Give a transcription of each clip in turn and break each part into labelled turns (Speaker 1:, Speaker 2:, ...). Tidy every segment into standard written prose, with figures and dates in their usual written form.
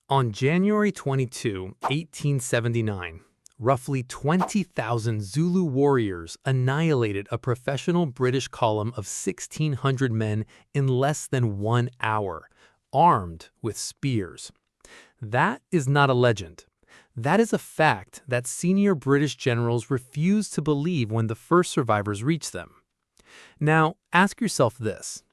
Speaker 1: On January 22, 1879, roughly 20,000 Zulu warriors annihilated a professional British column of 1,600 men in less than 1 hour, armed with spears. That is not a legend. That is a fact that senior British generals refused to believe when the first survivors reached them. Now, ask yourself this.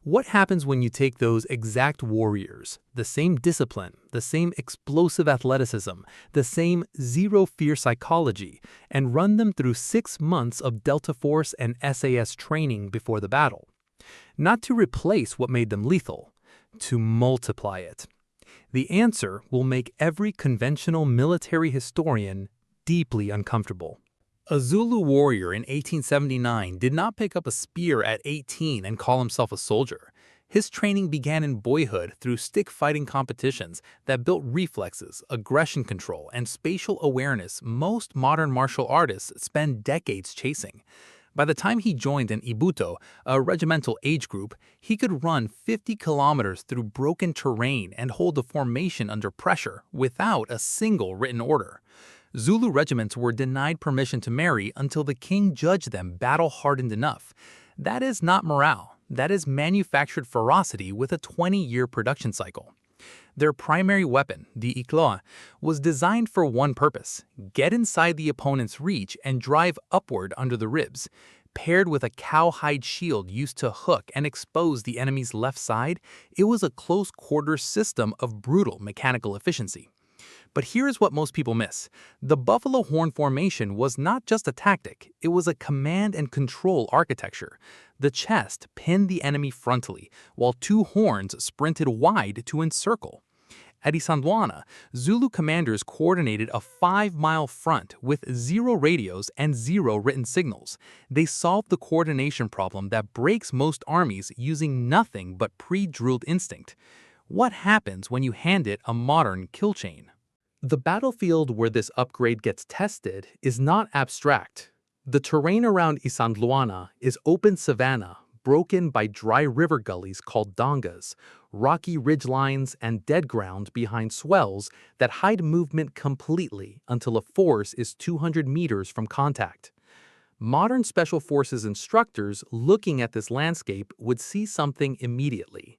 Speaker 1: What happens when you take those exact warriors, the same discipline, the same explosive athleticism, the same zero-fear psychology, and run them through 6 months of Delta Force and SAS training before the battle? Not to replace what made them lethal, to multiply it. The answer will make every conventional military historian deeply uncomfortable. A Zulu warrior in 1879 did not pick up a spear at 18 and call himself a soldier. His training began in boyhood through stick fighting competitions that built reflexes, aggression control, and spatial awareness most modern martial artists spend decades chasing. By the time he joined an Ibuto, a regimental age group, he could run 50 kilometers through broken terrain and hold a formation under pressure without a single written order. Zulu regiments were denied permission to marry until the king judged them battle-hardened enough. That is not morale. That is manufactured ferocity with a 20-year production cycle. Their primary weapon, the Ikloa, was designed for one purpose: get inside the opponent's reach and drive upward under the ribs. Paired with a cowhide shield used to hook and expose the enemy's left side, it was a close-quarters system of brutal mechanical efficiency. But here is what most people miss. The buffalo horn formation was not just a tactic, it was a command and control architecture. The chest pinned the enemy frontally, while 2 horns sprinted wide to encircle. At Isandlwana, Zulu commanders coordinated a 5-mile front with 0 radios and 0 written signals. They solved the coordination problem that breaks most armies using nothing but pre-drilled instinct. What happens when you hand it a modern kill chain? The battlefield where this upgrade gets tested is not abstract. The terrain around Isandlwana is open savanna, broken by dry river gullies called dongas, rocky ridgelines, and dead ground behind swells that hide movement completely until a force is 200 meters from contact. Modern Special Forces instructors looking at this landscape would see something immediately.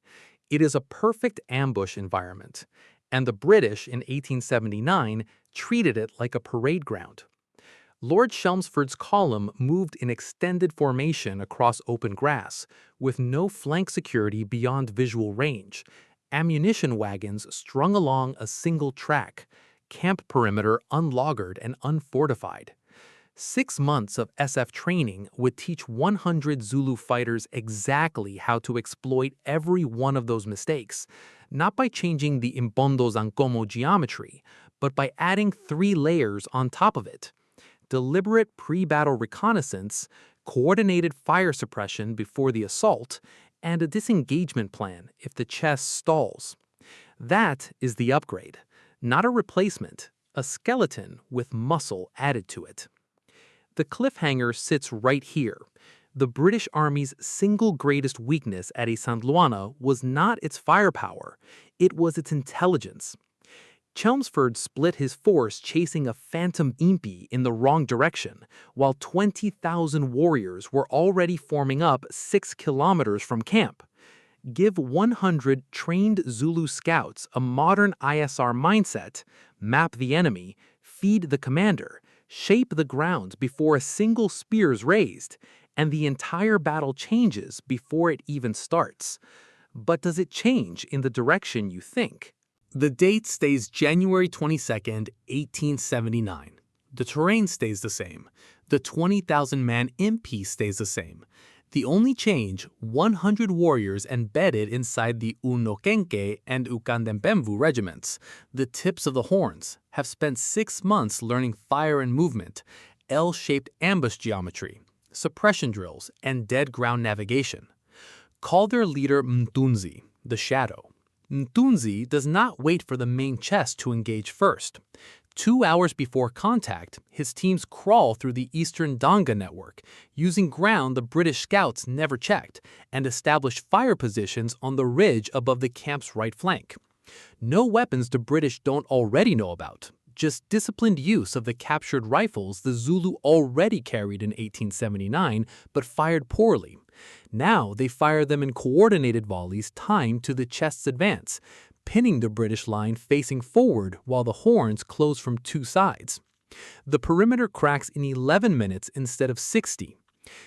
Speaker 1: It is a perfect ambush environment, and the British in 1879 treated it like a parade ground. Lord Chelmsford's column moved in extended formation across open grass, with no flank security beyond visual range, ammunition wagons strung along a single track, camp perimeter unloggered and unfortified. 6 months of SF training would teach 100 Zulu fighters exactly how to exploit every one of those mistakes, not by changing the imbondo zankomo geometry, but by adding 3 layers on top of it: deliberate pre-battle reconnaissance, coordinated fire suppression before the assault, and a disengagement plan if the chest stalls. That is the upgrade, not a replacement, a skeleton with muscle added to it. The cliffhanger sits right here. The British Army's single greatest weakness at Isandlwana was not its firepower, it was its intelligence. Chelmsford split his force chasing a phantom impi in the wrong direction, while 20,000 warriors were already forming up 6 kilometers from camp. Give 100 trained Zulu scouts a modern ISR mindset, map the enemy, feed the commander, shape the ground before a single spear is raised, and the entire battle changes before it even starts. But does it change in the direction you think? The date stays January 22, 1879. The terrain stays the same. The 20,000-man impi stays the same. The only change, 100 warriors embedded inside the Unokenke and Ukandempemvu regiments, the tips of the horns, have spent 6 months learning fire and movement, L-shaped ambush geometry, suppression drills, and dead ground navigation. Call their leader Mtunzi, the Shadow. Mtunzi does not wait for the main chest to engage first. 2 hours before contact, his teams crawl through the Eastern Donga network, using ground the British scouts never checked, and establish fire positions on the ridge above the camp's right flank. No weapons the British don't already know about, just disciplined use of the captured rifles the Zulu already carried in 1879 but fired poorly. Now they fire them in coordinated volleys timed to the chest's advance, pinning the British line facing forward while the horns close from two sides. The perimeter cracks in 11 minutes instead of 60.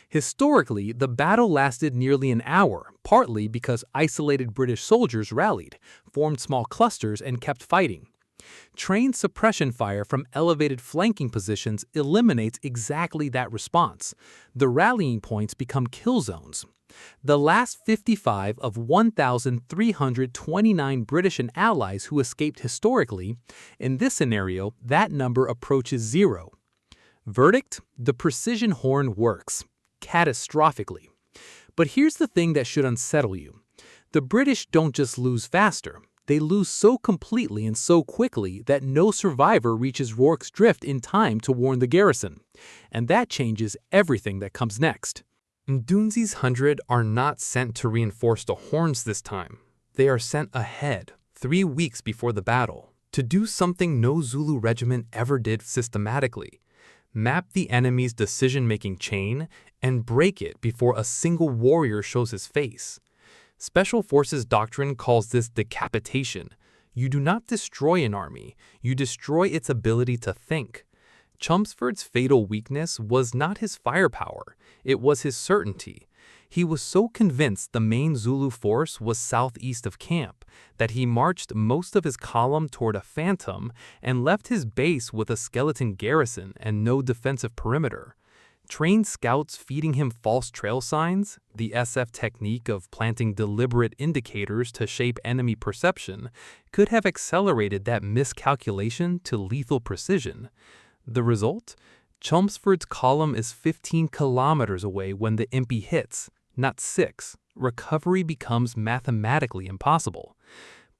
Speaker 1: Historically, the battle lasted nearly an hour, partly because isolated British soldiers rallied, formed small clusters, and kept fighting. Trained suppression fire from elevated flanking positions eliminates exactly that response. The rallying points become kill zones. The last 55 of 1,329 British and Allies who escaped historically, in this scenario, that number approaches zero. Verdict: the precision horn works, catastrophically. But here's the thing that should unsettle you. The British don't just lose faster. They lose so completely and so quickly that no survivor reaches Rorke's Drift in time to warn the garrison. And that changes everything that comes next. Mdunzi's 100 are not sent to reinforce the horns this time. They are sent ahead, 3 weeks before the battle, to do something no Zulu regiment ever did systematically: map the enemy's decision-making chain and break it before a single warrior shows his face. Special Forces doctrine calls this decapitation. You do not destroy an army, you destroy its ability to think. Chelmsford's fatal weakness was not his firepower, it was his certainty. He was so convinced the main Zulu force was southeast of camp that he marched most of his column toward a phantom and left his base with a skeleton garrison and no defensive perimeter. Trained scouts feeding him false trail signs, the SF technique of planting deliberate indicators to shape enemy perception, could have accelerated that miscalculation to lethal precision. The result? Chelmsford's column is 15 kilometers away when the impi hits, not 6. Recovery becomes mathematically impossible.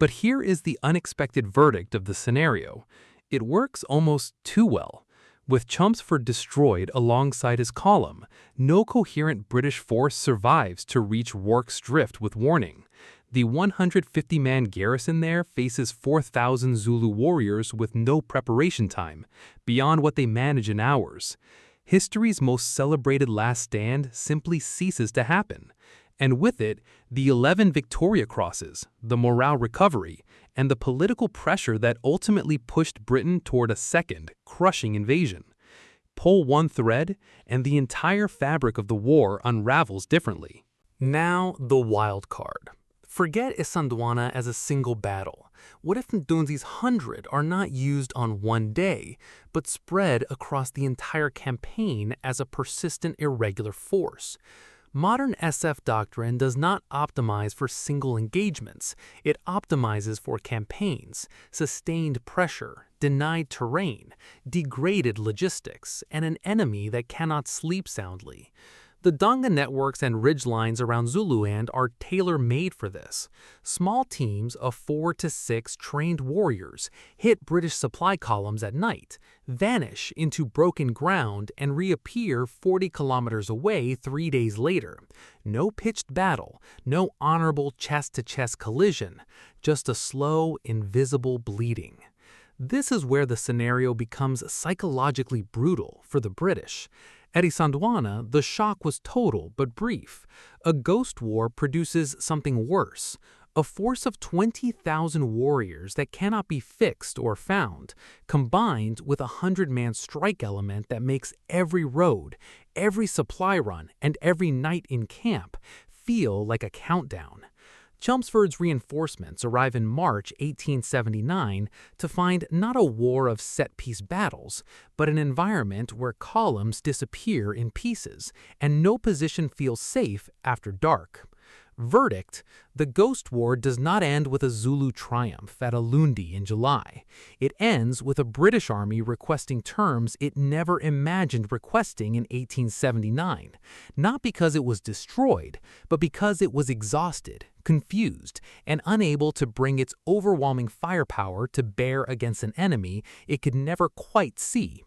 Speaker 1: But here is the unexpected verdict of the scenario. It works almost too well. With Chelmsford destroyed alongside his column, no coherent British force survives to reach Rorke's Drift with warning. The 150-man garrison there faces 4,000 Zulu warriors with no preparation time, beyond what they manage in hours. History's most celebrated last stand simply ceases to happen. And with it, the 11 Victoria Crosses, the morale recovery, and the political pressure that ultimately pushed Britain toward a second, crushing invasion. Pull one thread, and the entire fabric of the war unravels differently. Now, the wild card. Forget Isandlwana as a single battle. What if Mdunzi's 100 are not used on one day, but spread across the entire campaign as a persistent irregular force? Modern SF doctrine does not optimize for single engagements. It optimizes for campaigns, sustained pressure, denied terrain, degraded logistics, and an enemy that cannot sleep soundly. The Donga networks and ridgelines around Zululand are tailor-made for this. Small teams of 4 to 6 trained warriors hit British supply columns at night, vanish into broken ground, and reappear 40 kilometers away 3 days later. No pitched battle, no honorable chest-to-chest collision, just a slow, invisible bleeding. This is where the scenario becomes psychologically brutal for the British. At Isandlwana, the shock was total but brief. A ghost war produces something worse, a force of 20,000 warriors that cannot be fixed or found, combined with a 100-man strike element that makes every road, every supply run, and every night in camp feel like a countdown. Chelmsford's reinforcements arrive in March 1879 to find not a war of set-piece battles, but an environment where columns disappear in pieces, and no position feels safe after dark. Verdict: the Ghost War does not end with a Zulu triumph at Ulundi in July. It ends with a British army requesting terms it never imagined requesting in 1879, not because it was destroyed, but because it was exhausted, confused, and unable to bring its overwhelming firepower to bear against an enemy it could never quite see.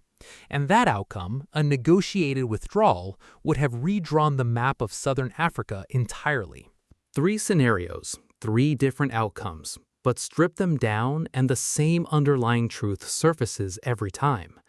Speaker 1: And that outcome, a negotiated withdrawal, would have redrawn the map of southern Africa entirely. 3 scenarios, 3 different outcomes. but strip them down and the same underlying truth surfaces every time.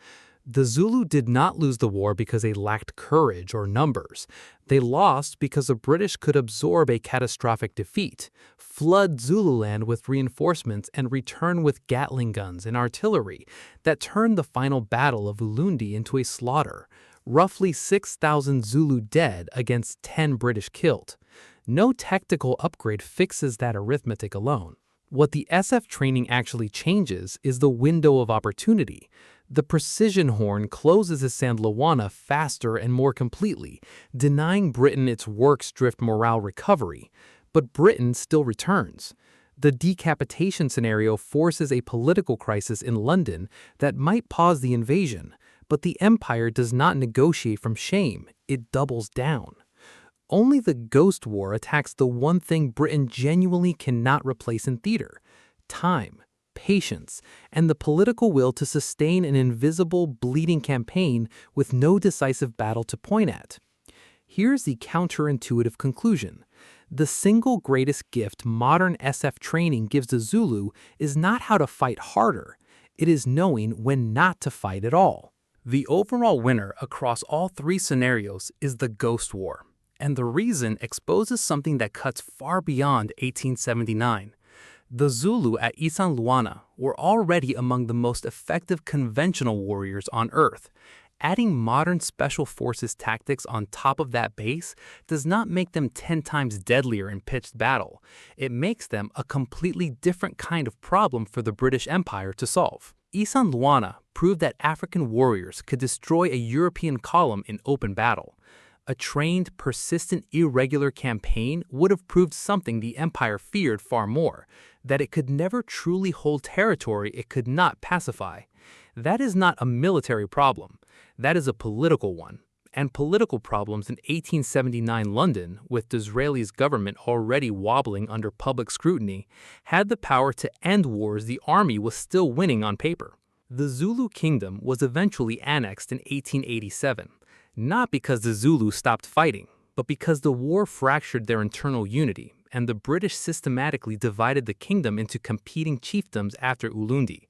Speaker 1: The Zulu did not lose the war because they lacked courage or numbers. They lost because the British could absorb a catastrophic defeat, flood Zululand with reinforcements, and return with Gatling guns and artillery that turned the final Battle of Ulundi into a slaughter. Roughly 6,000 Zulu dead against 10 British killed. No tactical upgrade fixes that arithmetic alone. What the SF training actually changes is the window of opportunity. The precision horn closes Isandlwana faster and more completely, denying Britain its works-drift morale recovery. But Britain still returns. The decapitation scenario forces a political crisis in London that might pause the invasion, but the empire does not negotiate from shame, it doubles down. Only the Ghost War attacks the one thing Britain genuinely cannot replace in theater: time, patience, and the political will to sustain an invisible, bleeding campaign with no decisive battle to point at. Here's the counterintuitive conclusion. The single greatest gift modern SF training gives the Zulu is not how to fight harder, it is knowing when not to fight at all. The overall winner across all three scenarios is the Ghost War, and the reason exposes something that cuts far beyond 1879. The Zulu at Isandlwana were already among the most effective conventional warriors on Earth. Adding modern special forces tactics on top of that base does not make them 10 times deadlier in pitched battle. It makes them a completely different kind of problem for the British Empire to solve. Isandlwana proved that African warriors could destroy a European column in open battle. A trained, persistent, irregular campaign would have proved something the empire feared far more, that it could never truly hold territory it could not pacify. That is not a military problem. That is a political one. And political problems in 1879 London, with Disraeli's government already wobbling under public scrutiny, had the power to end wars the army was still winning on paper. The Zulu kingdom was eventually annexed in 1887. Not because the Zulu stopped fighting, but because the war fractured their internal unity, and the British systematically divided the kingdom into competing chiefdoms after Ulundi.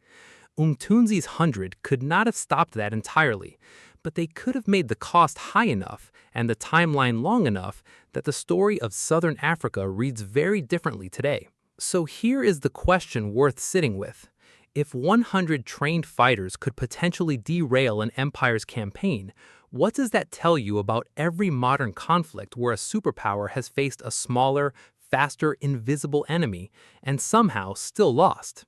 Speaker 1: Umtunzi's 100 could not have stopped that entirely, but they could have made the cost high enough and the timeline long enough that the story of Southern Africa reads very differently today. So here is the question worth sitting with. If 100 trained fighters could potentially derail an empire's campaign, what does that tell you about every modern conflict where a superpower has faced a smaller, faster, invisible enemy and somehow still lost?